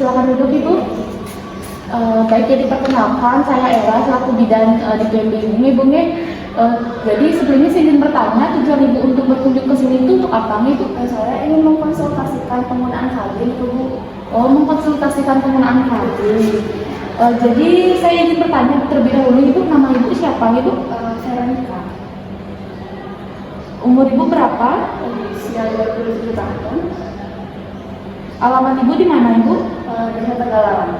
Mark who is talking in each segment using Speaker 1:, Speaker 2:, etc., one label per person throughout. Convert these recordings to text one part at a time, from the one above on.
Speaker 1: silakan duduk Ibu. Baik, jadi perkenalkan saya Ella selaku bidan di PMB ini Ibu. Jadi sebelumnya saya ingin bertanya, tujuan Ibu untuk berkunjung ke sini itu untuk apa nih Bu?
Speaker 2: Saya ingin mengkonsultasikan penggunaan KB itu Bu.
Speaker 1: Oh, mengkonsultasikan penggunaan KB. Jadi saya ingin bertanya terlebih dahulu Ibu, nama Ibu siapa Ibu?
Speaker 2: Saya Nika.
Speaker 1: Umur Ibu berapa?
Speaker 2: Usia 27 tahun.
Speaker 1: Alamat Ibu di mana Ibu?
Speaker 2: Desa Tegalaran.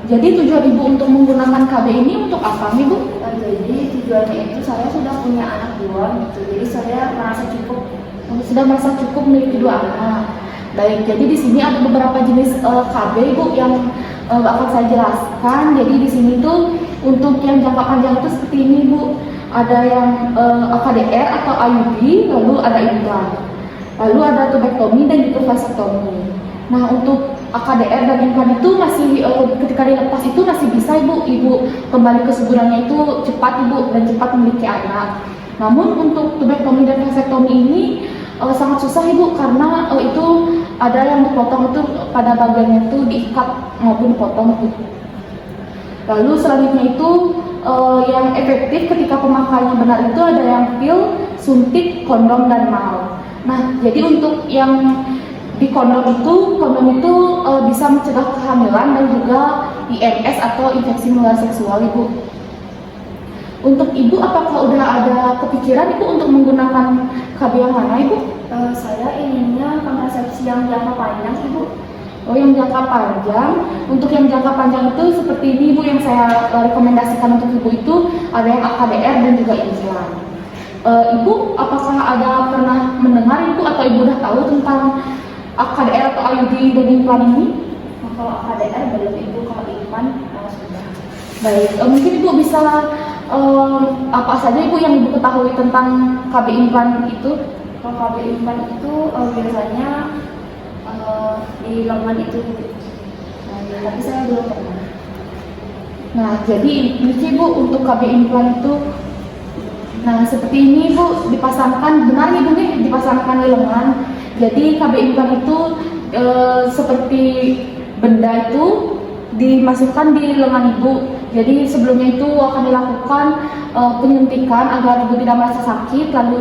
Speaker 1: Jadi tujuan Ibu untuk menggunakan KB ini untuk apa nih Bu?
Speaker 2: Jadi tujuannya itu saya sudah punya anak 2 gitu. Jadi saya
Speaker 1: Sudah merasa cukup memiliki 2 anak. Baik, jadi di sini ada beberapa jenis KB Bu yang akan saya jelaskan. Jadi di sini tuh untuk yang jangka panjang itu seperti ini Bu. Ada yang AKDR atau IUD, lalu ada implan. Lalu ada tubektomi dan juga vasektomi. Nah, untuk AKDR dan implan itu masih ketika dilepas itu masih bisa Ibu kembali ke suburannya itu cepat Ibu dan cepat memiliki anak. Namun untuk tubektomi dan vasektomi ini sangat susah Ibu karena itu ada yang dipotong itu pada bagiannya itu diikat maupun dipotong Ibu. Lalu selanjutnya itu yang efektif ketika pemakaiannya benar itu ada yang pil, suntik, kondom dan mal. Nah, jadi untuk yang di kondom itu bisa mencegah kehamilan dan juga IMS atau infeksi menular seksual Ibu. Untuk Ibu apakah udah ada kepikiran Ibu untuk menggunakan KB yang mana Ibu?
Speaker 2: Saya inginnya kontrasepsi yang jangka panjang Ibu.
Speaker 1: Oh, yang jangka panjang. Untuk yang jangka panjang itu seperti ini Ibu, yang saya rekomendasikan untuk Ibu itu ada yang AKDR dan juga implan. Ibu apakah ada pernah mendengar Ibu atau Ibu udah tahu tentang AKDR atau IUD dan implan ini?
Speaker 2: Kalau AKDR belum Ibu, kalau implan sudah.
Speaker 1: Baik, mungkin Ibu bisa apa saja Ibu yang Ibu ketahui tentang KB implan itu?
Speaker 2: Kalau KB implan itu biasanya di lengan itu, tapi saya belum pernah.
Speaker 1: Nah, jadi ini Bu untuk KB implan itu. Nah, seperti ini Bu, dipasangkan, benar Ibu nih, dipasangkan di lengan. Jadi KB implan itu seperti benda itu dimasukkan di lengan Ibu. Jadi sebelumnya itu akan dilakukan penyuntikan agar Ibu tidak merasa sakit, lalu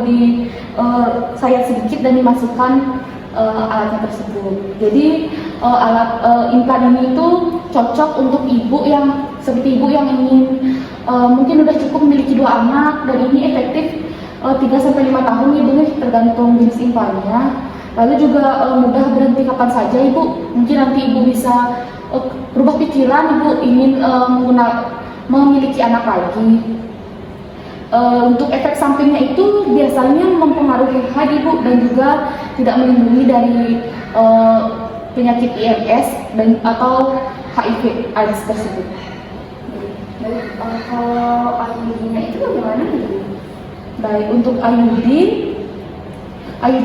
Speaker 1: sayat sedikit dan dimasukkan alatnya tersebut. Jadi alat implan ini itu cocok untuk Ibu yang seperti Ibu yang ingin mungkin udah cukup memiliki 2 anak, dan ini efektif 3-5 tahun Ibu nih, tergantung jenis implannya. Lalu juga mudah berhenti kapan saja Ibu. Mungkin nanti Ibu bisa berubah pikiran Ibu ingin memiliki anak lagi. Untuk efek sampingnya itu biasanya mempengaruhi HID Ibu dan juga tidak melindungi dari penyakit IMS dan atau HIV/AIDS tersebut.
Speaker 2: Baik, kalau IUD-nya itu bagaimana Ibu?
Speaker 1: Baik, untuk IUD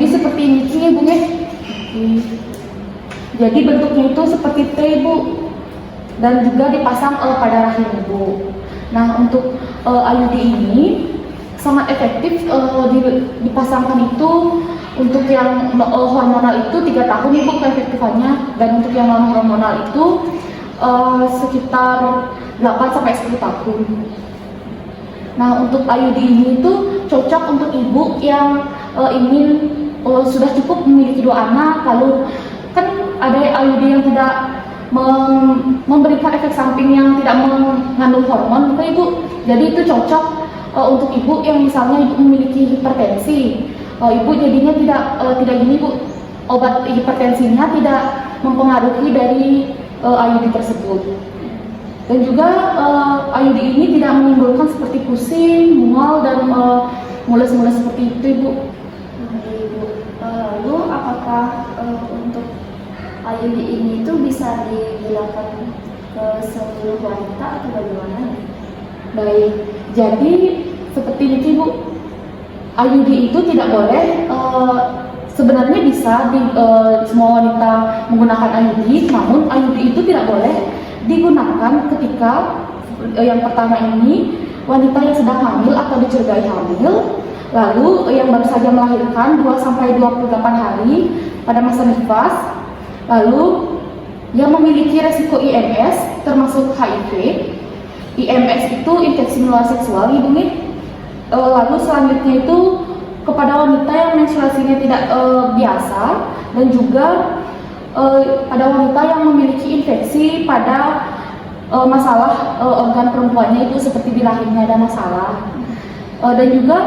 Speaker 1: seperti ini Ibu ya. Jadi bentuknya itu seperti T Ibu, dan juga dipasang pada rahim Ibu. Nah, untuk IUD ini sangat efektif dipasangkan itu untuk yang hormonal itu 3 tahun Ibu keefektifannya, dan untuk yang non hormonal itu sekitar 8-10 tahun. Nah, untuk IUD ini itu cocok untuk Ibu yang ingin sudah cukup memiliki 2 anak, lalu kan ada IUD yang tidak memberikan efek samping yang tidak mengandung hormon gitu Ibu. Jadi itu cocok untuk Ibu yang misalnya Ibu memiliki hipertensi. Ibu jadinya tidak gini Bu, obat hipertensinya tidak mempengaruhi dari IUD tersebut. Dan juga IUD ini tidak menimbulkan seperti pusing, mual, dan mules-mules seperti itu Ibu.
Speaker 2: Lalu apakah untuk IUD ini itu bisa digunakan ke seluruh wanita atau bagaimana?
Speaker 1: Baik, jadi seperti ini Bu, IUD itu tidak boleh, sebenarnya bisa semua wanita menggunakan IUD, namun IUD itu tidak boleh digunakan ketika yang pertama ini wanita yang sedang hamil atau dicurigai hamil, lalu yang baru saja melahirkan 2-28 hari pada masa nifas, Lalu yang memiliki resiko IMS termasuk HIV. IMS itu infeksi menular seksual, Ibu nih. Lalu selanjutnya itu kepada wanita yang menstruasinya tidak biasa, dan juga pada wanita yang memiliki infeksi pada masalah organ perempuannya itu seperti di rahimnya ada masalah. Dan juga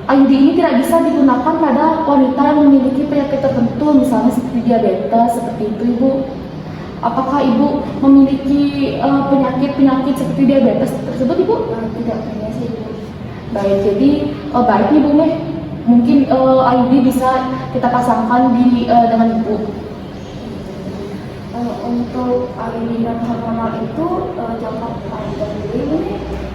Speaker 1: IUD ini tidak bisa digunakan pada wanita yang memiliki penyakit tertentu, misalnya seperti diabetes, seperti itu, Ibu. Apakah Ibu memiliki penyakit seperti diabetes tersebut, Ibu?
Speaker 2: Tidak punya sih, Ibu.
Speaker 1: Baik, jadi baik Ibu nih, mungkin IUD bisa kita pasangkan dengan Ibu.
Speaker 2: Untuk IUD non hormonal itu jangka panjang dulu, Ibu.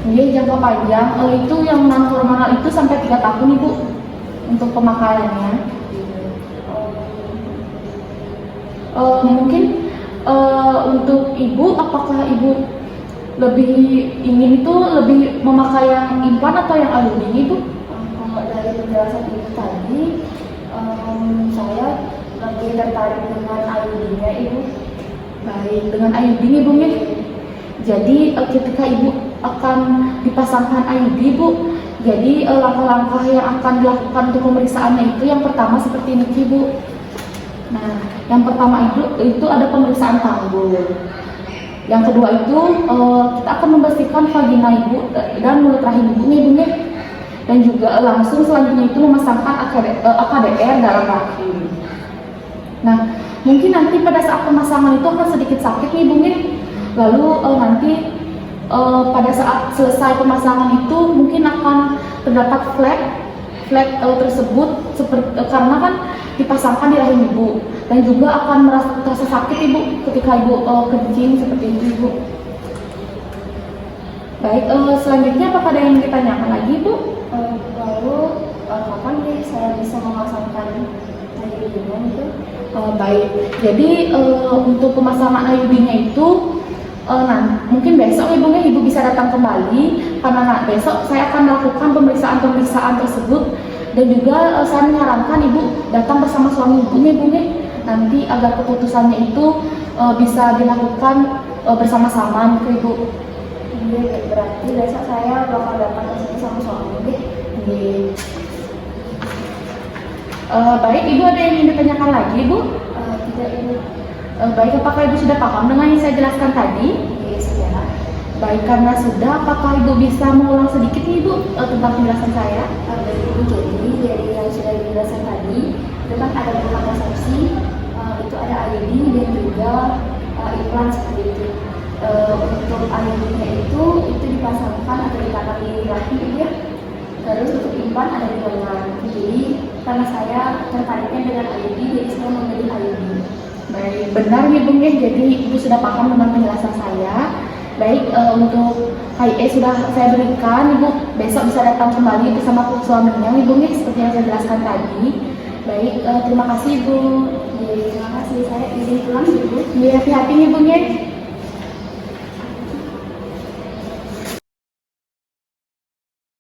Speaker 1: Iya, jangka panjang itu yang non hormonal itu sampai 3 tahun, Ibu, untuk pemakaiannya. Mungkin untuk Ibu, apakah Ibu lebih ingin itu lebih memakai yang implan atau yang IUD ini, Ibu?
Speaker 2: Kalau dari penjelasan Ibu tadi, saya lebih tertarik dengan IUD-nya, Ibu.
Speaker 1: Baik, dengan IUD nih, Bu nih. Jadi ketika Ibu akan dipasangkan IUD, Bu, jadi langkah-langkah yang akan dilakukan untuk pemeriksaannya itu yang pertama seperti ini, Bu. Nah, yang pertama itu ada pemeriksaan tanggul. Yang kedua itu kita akan membersihkan vagina Ibu dan mulut rahim Ibu nih, Bu nih. Dan juga langsung selanjutnya itu memasangkan AKDR dalam rahim. Nah, mungkin nanti pada saat pemasangan itu akan sedikit sakit nih, Bu nih. Lalu nanti pada saat selesai pemasangan itu mungkin akan terdapat flek tersebut karena kan dipasangkan di rahim Ibu, dan juga akan merasa sakit Ibu ketika Ibu kencing seperti itu, Ibu. Baik, selanjutnya apakah ada yang ditanyakan lagi, Bu?
Speaker 2: Lalu kapan nih saya bisa memasangkan IUD-nya itu?
Speaker 1: Baik, jadi untuk pemasangan IUD-nya itu mungkin besok Ibu bisa datang kembali, karena besok saya akan melakukan pemeriksaan tersebut, dan juga saya menyarankan Ibu datang bersama suami Ibu nanti agar keputusannya itu bisa dilakukan bersama-sama ke Ibu.
Speaker 2: Iya, berarti besok saya bakal datang ke sini sama suami.
Speaker 1: Iya. Baik, Ibu ada yang ingin ditanyakan lagi, Ibu?
Speaker 2: Tidak, Ibu.
Speaker 1: Baik, apakah Ibu sudah paham dengan yang saya jelaskan tadi?
Speaker 2: Iya, sudah.
Speaker 1: Baik, karena sudah, apakah Ibu bisa mengulang sedikit nih, Ibu tentang penjelasan saya?
Speaker 2: Jadi dari yang sudah dijelaskan tadi, itu kan ada beberapa konsepsi, itu ada IUD dan juga implan seperti itu. Untuk IUD-nya itu dipasangkan atau dipasang di rahim, ya. Terus untuk implan ada di lengan. Jadi karena saya tertariknya dengan IUD, jadi saya memilih IUD.
Speaker 1: Baik, benar nih Bung ya, jadi Ibu sudah paham dengan penjelasan saya. Baik, untuk HIE sudah saya berikan, Ibu besok bisa datang kembali bersama suaminya, Ibu nih, seperti yang saya jelaskan tadi. Baik, terima kasih Ibu.
Speaker 2: Terima kasih, saya izin pulang, Ibu.
Speaker 1: Hati-hati nih Bung ya.